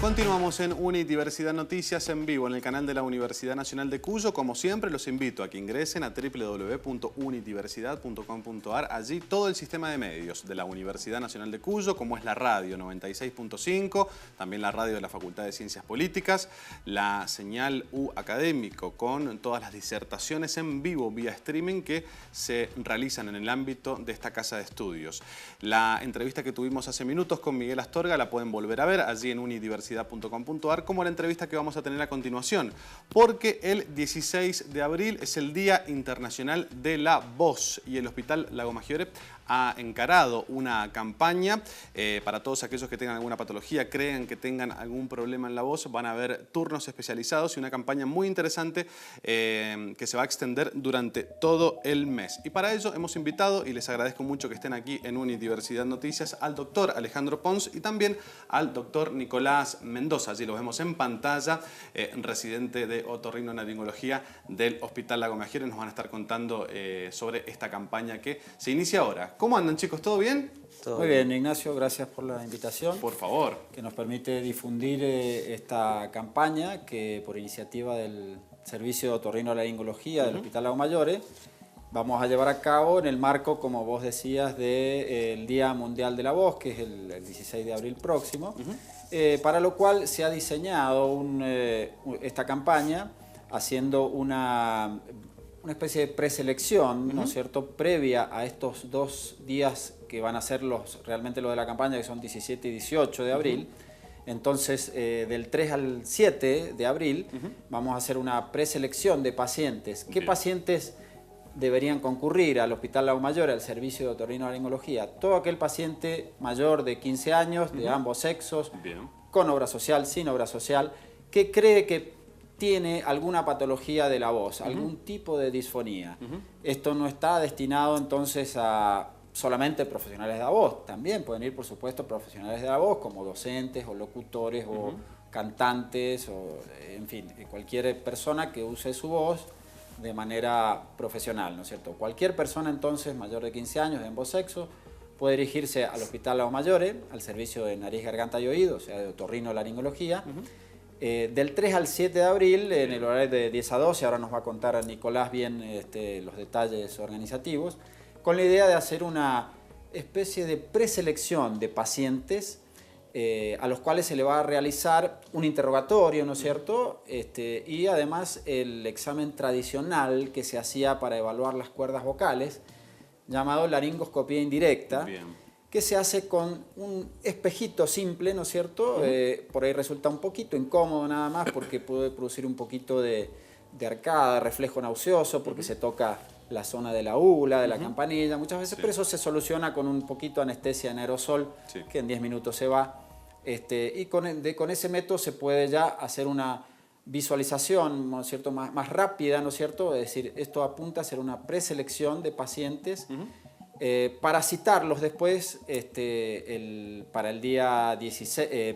Continuamos en Unidiversidad Noticias en vivo en el canal de la Universidad Nacional de Cuyo. Como siempre, los invito a que ingresen a www.unidiversidad.com.ar. Allí todo el sistema de medios de la Universidad Nacional de Cuyo, como es la radio 96.5, también la radio de la Facultad de Ciencias Políticas, la señal U Académico con todas las disertaciones en vivo vía streaming que se realizan en el ámbito de esta casa de estudios. La entrevista que tuvimos hace minutos con Miguel Astorga la pueden volver a ver allí en Unidiversidad.com.ar, como la entrevista que vamos a tener a continuación, porque el 16 de abril es el Día Internacional de la Voz y el Hospital Lago Maggiore ha encarado una campaña para todos aquellos que tengan alguna patología, crean que tengan algún problema en la voz. Van a haber turnos especializados y una campaña muy interesante que se va a extender durante todo el mes. Y para ello hemos invitado, y les agradezco mucho que estén aquí en Unidiversidad Noticias, al doctor Alejandro Pons y también al doctor Nicolás Mendoza. Allí lo vemos en pantalla, residente de otorrinolaringología del Hospital Lago Maggiore. Nos van a estar contando sobre esta campaña que se inicia ahora. ¿Cómo andan, chicos? ¿Todo bien? Muy bien, Ignacio, gracias por la invitación. Por favor. Que nos permite difundir esta campaña que por iniciativa del Servicio de Otorrinolaringología del Hospital Lago Maggiore vamos a llevar a cabo en el marco, como vos decías, del Día Mundial de la Voz, que es el 16 de abril próximo, para lo cual se ha diseñado esta campaña haciendo una especie de preselección, ¿no es cierto?, previa a estos 2 días que van a ser realmente los de la campaña, que son 17 y 18 de abril. Entonces, del 3 al 7 de abril vamos a hacer una preselección de pacientes. ¿Qué pacientes deberían concurrir al Hospital Lago Maggiore, al servicio de otorrinolaringología? Todo aquel paciente mayor de 15 años, de ambos sexos, con obra social, sin obra social, que cree que tiene alguna patología de la voz, algún tipo de disfonía. Esto no está destinado entonces a solamente profesionales de la voz, también pueden ir por supuesto profesionales de la voz como docentes o locutores o cantantes o en fin, cualquier persona que use su voz de manera profesional, ¿no es cierto? Cualquier persona entonces mayor de 15 años de ambos sexos puede dirigirse al Hospital Lago Maggiore, al servicio de nariz, garganta y oído, o sea de otorrinolaringología. Del 3 al 7 de abril, en el horario de 10 a 12, ahora nos va a contar a Nicolás bien los detalles organizativos, con la idea de hacer una especie de preselección de pacientes a los cuales se le va a realizar un interrogatorio, ¿no es cierto? Y además el examen tradicional que se hacía para evaluar las cuerdas vocales, llamado laringoscopía indirecta, que se hace con un espejito simple, ¿no es cierto? Por ahí resulta un poquito incómodo nada más porque puede producir un poquito de arcada, reflejo nauseoso, porque se toca la zona de la úvula, de la campanilla, muchas veces, pero eso se soluciona con un poquito de anestesia en aerosol, que en 10 minutos se va. Y con ese método se puede ya hacer una visualización, ¿no es cierto?, más rápida, ¿no es cierto? Es decir, esto apunta a hacer una preselección de pacientes para citarlos después para el día 17 y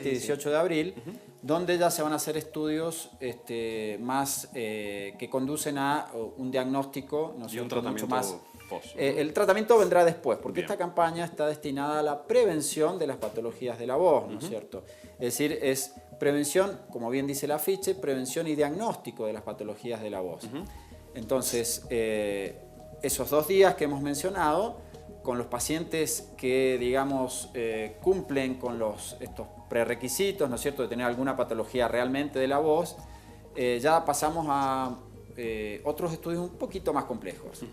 18 de abril, donde ya se van a hacer estudios más que conducen a un diagnóstico, ¿no es cierto?, un tratamiento mucho más. Post, ¿no? El tratamiento vendrá después, porque esta campaña está destinada a la prevención de las patologías de la voz, ¿no es cierto? Es decir, es prevención, como bien dice el afiche, prevención y diagnóstico de las patologías de la voz. Entonces, esos 2 días que hemos mencionado, con los pacientes que, digamos, cumplen con estos prerequisitos, ¿no es cierto?, de tener alguna patología realmente de la voz, ya pasamos a otros estudios un poquito más complejos.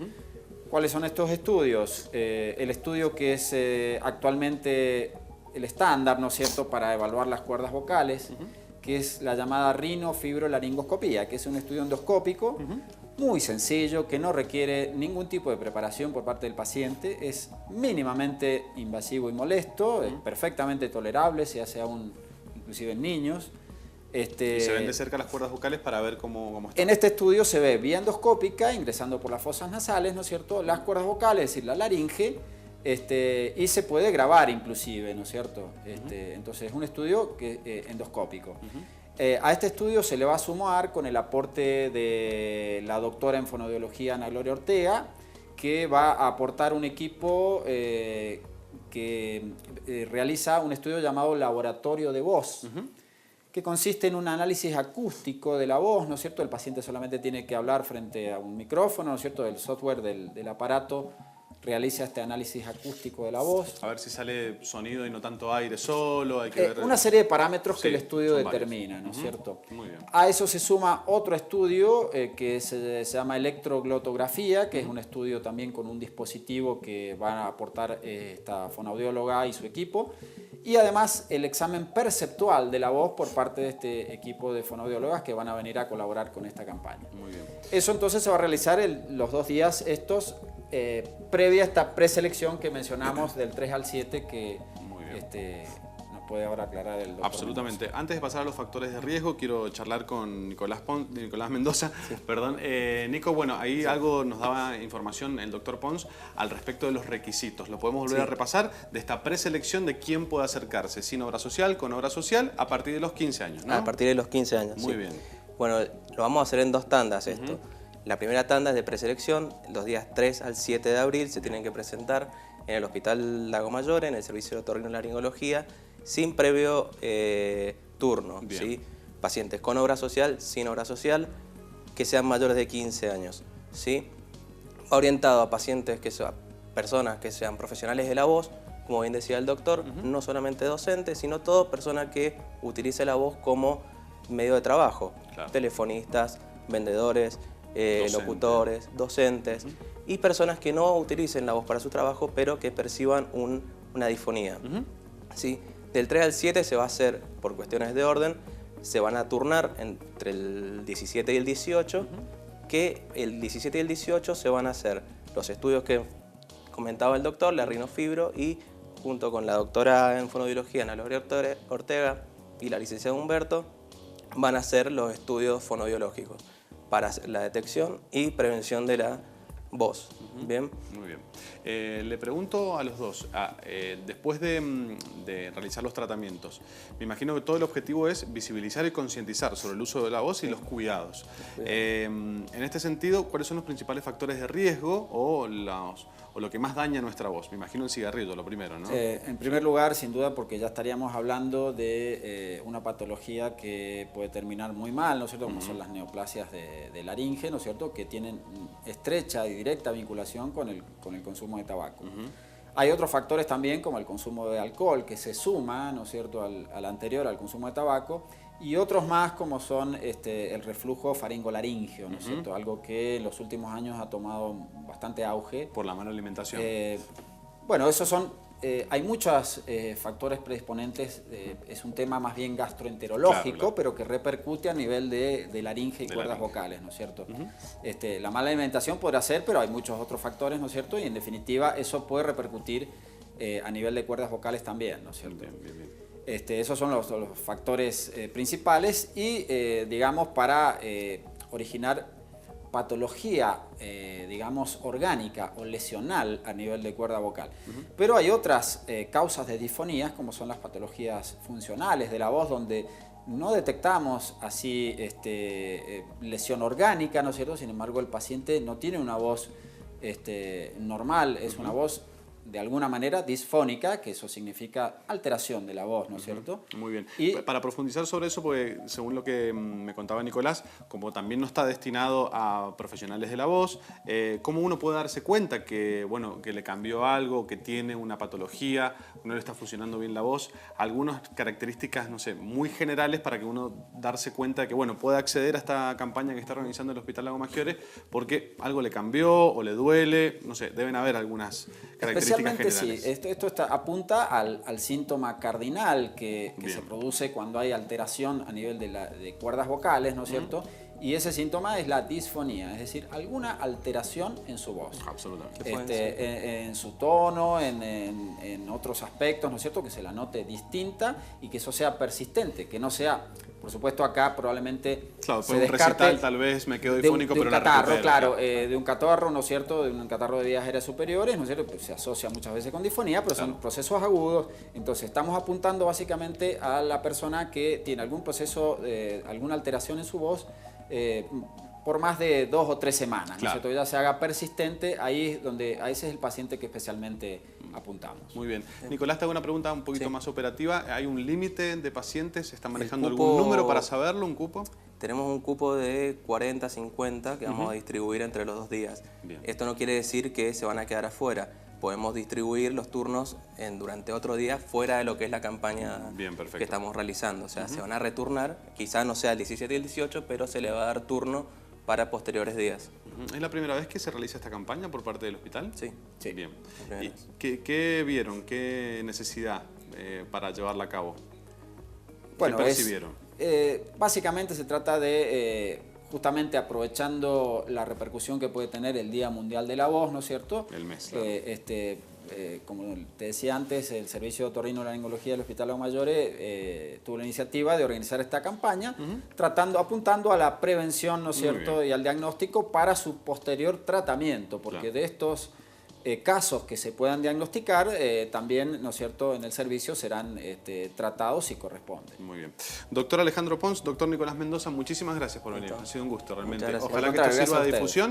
¿Cuáles son estos estudios? El estudio que es actualmente el estándar, ¿no es cierto?, para evaluar las cuerdas vocales, que es la llamada rinofibrolaringoscopía, que es un estudio endoscópico, muy sencillo, que no requiere ningún tipo de preparación por parte del paciente, es mínimamente invasivo y molesto, es perfectamente tolerable, se hace aún inclusive en niños. Y se ven de cerca las cuerdas vocales para ver cómo están. En este estudio se ve vía endoscópica, ingresando por las fosas nasales, ¿no es cierto?, las cuerdas vocales, es decir, la laringe, y se puede grabar inclusive, ¿no es cierto? Entonces es un estudio endoscópico. A este estudio se le va a sumar con el aporte de la doctora en fonoaudiología Ana Gloria Ortega, que va a aportar un equipo realiza un estudio llamado laboratorio de voz, que consiste en un análisis acústico de la voz, ¿no es cierto? El paciente solamente tiene que hablar frente a un micrófono, ¿no es cierto? El software del aparato realiza este análisis acústico de la voz. A ver si sale sonido y no tanto aire solo, hay que ver... Una serie de parámetros que Sí, el estudio son determina, varios. ¿no es cierto? Muy bien. A eso se suma otro estudio que se llama electroglotografía, que es un estudio también con un dispositivo que van a aportar esta fonoaudióloga y su equipo. Y además el examen perceptual de la voz por parte de este equipo de fonoaudiólogas que van a venir a colaborar con esta campaña. Muy bien. Eso entonces se va a realizar los 2 días estos, previa a esta preselección que mencionamos del 3 al 7 que Muy bien. nos puede ahora aclarar el doctor. Absolutamente. Antes de pasar a los factores de riesgo, quiero charlar con Nicolás Mendoza. Sí. Perdón. Nico, bueno, ahí algo nos daba información el doctor Pons al respecto de los requisitos. ¿Lo podemos volver a repasar? De esta preselección de quién puede acercarse, sin obra social, con obra social, a partir de los 15 años, ¿no? A partir de los 15 años, Muy bien. Bueno, lo vamos a hacer en 2 tandas esto. La primera tanda es de preselección, los días 3 al 7 de abril se tienen que presentar en el Hospital Lago Mayor, en el servicio de otorrinolaringología, sin previo turno. ¿Sí? Pacientes con obra social, sin obra social, que sean mayores de 15 años. ¿Sí? Va orientado a pacientes personas que sean profesionales de la voz, como bien decía el doctor, no solamente docentes, sino toda persona que utilice la voz como medio de trabajo. Claro. Telefonistas, vendedores, locutores, docentes y personas que no utilicen la voz para su trabajo, pero que perciban una disfonía. ¿Sí? Del 3 al 7 se va a hacer, por cuestiones de orden, se van a turnar entre el 17 y el 18, que el 17 y el 18 se van a hacer los estudios que comentaba el doctor, la rinofibro, y junto con la doctora en fonoaudiología, Ana Gloria Ortega, y la licenciada Humberto, van a hacer los estudios fonoaudiológicos para la detección y prevención de la voz. ¿Bien? Muy bien. Le pregunto a los dos, después de realizar los tratamientos, me imagino que todo el objetivo es visibilizar y concientizar sobre el uso de la voz y los cuidados. En este sentido, ¿cuáles son los principales factores de riesgo o lo que más daña nuestra voz? Me imagino el cigarrillo, lo primero, ¿no? En primer lugar, sin duda, porque ya estaríamos hablando de una patología que puede terminar muy mal, ¿no es cierto? Como son las neoplasias de laringe, ¿no es cierto? Que tienen estrecha y directa vinculación con el consumo de tabaco. Hay otros factores también, como el consumo de alcohol, que se suma, ¿no es cierto?, al anterior, al consumo de tabaco, y otros más como son el reflujo faringolaríngeo, ¿no es cierto?, algo que en los últimos años ha tomado bastante auge. Por la mala alimentación. Bueno, esos son... hay muchos factores predisponentes, es un tema más bien gastroenterológico, claro. Pero que repercute a nivel de laringe y cuerdas vocales, ¿no es cierto? La mala alimentación podrá ser, pero hay muchos otros factores, ¿no es cierto? Y en definitiva eso puede repercutir a nivel de cuerdas vocales también, ¿no es cierto? Bien. Esos son los factores principales y, digamos, para originar patología, digamos, orgánica o lesional a nivel de cuerda vocal. Pero hay otras causas de disfonías, como son las patologías funcionales de la voz, donde no detectamos así lesión orgánica, ¿no es cierto? Sin embargo, el paciente no tiene una voz normal, es una voz de alguna manera disfónica, que eso significa alteración de la voz, ¿no es cierto? Muy bien. Y para profundizar sobre eso, porque según lo que me contaba Nicolás, como también no está destinado a profesionales de la voz, ¿cómo uno puede darse cuenta que, bueno, que le cambió algo, que tiene una patología, no le está funcionando bien la voz? Algunas características, no sé, muy generales para que uno darse cuenta de que, bueno, puede acceder a esta campaña que está organizando el Hospital Lago Maggiore porque algo le cambió o le duele, no sé, deben haber algunas características. Sí, esto apunta al síntoma cardinal que se produce cuando hay alteración a nivel de cuerdas vocales, ¿no es cierto? Y ese síntoma es la disfonía, es decir, alguna alteración en su voz. Absolutamente. En su tono, en otros aspectos, ¿no es cierto? Que se la note distinta y que eso sea persistente, que no sea... Por supuesto, acá probablemente claro, después de un recital tal vez me quedo difónico, pero la recupero. Claro, de un catarro, ¿no es cierto? De un catarro de vías aéreas superiores, ¿no es cierto? Pues se asocia muchas veces con disfonía, pero son procesos agudos. Entonces, estamos apuntando básicamente a la persona que tiene algún proceso, alguna alteración en su voz, por más de 2 o 3 semanas, ¿no es cierto? Ya se haga persistente, ahí es donde ese es el paciente que especialmente apuntamos. Muy bien. Nicolás, te hago una pregunta un poquito Sí. más operativa. ¿Hay un límite de pacientes? ¿Se están manejando cupo- algún número para saberlo, un cupo? Tenemos un cupo de 40, 50 que vamos a distribuir entre los 2 días. Bien. Esto no quiere decir que se van a quedar afuera. Podemos distribuir los turnos durante otro día fuera de lo que es la campaña Bien, perfecto. que estamos realizando. O sea, se van a returnar, quizás no sea el 17 y el 18, pero se le va a dar turno para posteriores días. ¿Es la primera vez que se realiza esta campaña por parte del hospital? Sí. Sí. Bien. La primera ¿Y vez. qué vieron? ¿Qué necesidad para llevarla a cabo? Bueno, ¿Qué percibieron? Básicamente se trata de, justamente aprovechando la repercusión que puede tener el Día Mundial de la Voz, ¿no es cierto? El mes, claro. Como te decía antes, el Servicio de Otorrinolaringología del Hospital Lago Maggiore tuvo la iniciativa de organizar esta campaña, apuntando a la prevención, ¿no es Muy cierto?, bien. y al diagnóstico para su posterior tratamiento, porque Claro. de estos casos que se puedan diagnosticar, también, ¿no es cierto?, en el servicio serán tratados si corresponde. Muy bien. Doctor Alejandro Pons, doctor Nicolás Mendoza, muchísimas gracias por venir. Ha sido un gusto realmente. Muchas gracias. Ojalá Al que esto contrario, sirva de gracias a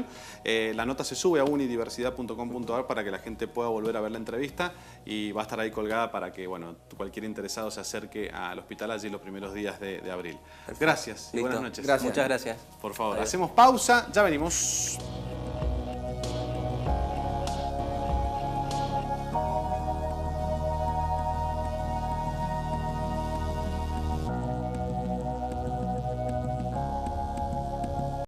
difusión. La nota se sube a unidiversidad.com.ar para que la gente pueda volver a ver la entrevista y va a estar ahí colgada para que bueno, cualquier interesado se acerque al hospital allí los primeros días de abril. Gracias y Listo. buenas noches. Gracias. Muchas gracias. Por favor, Adiós. hacemos pausa, ya venimos.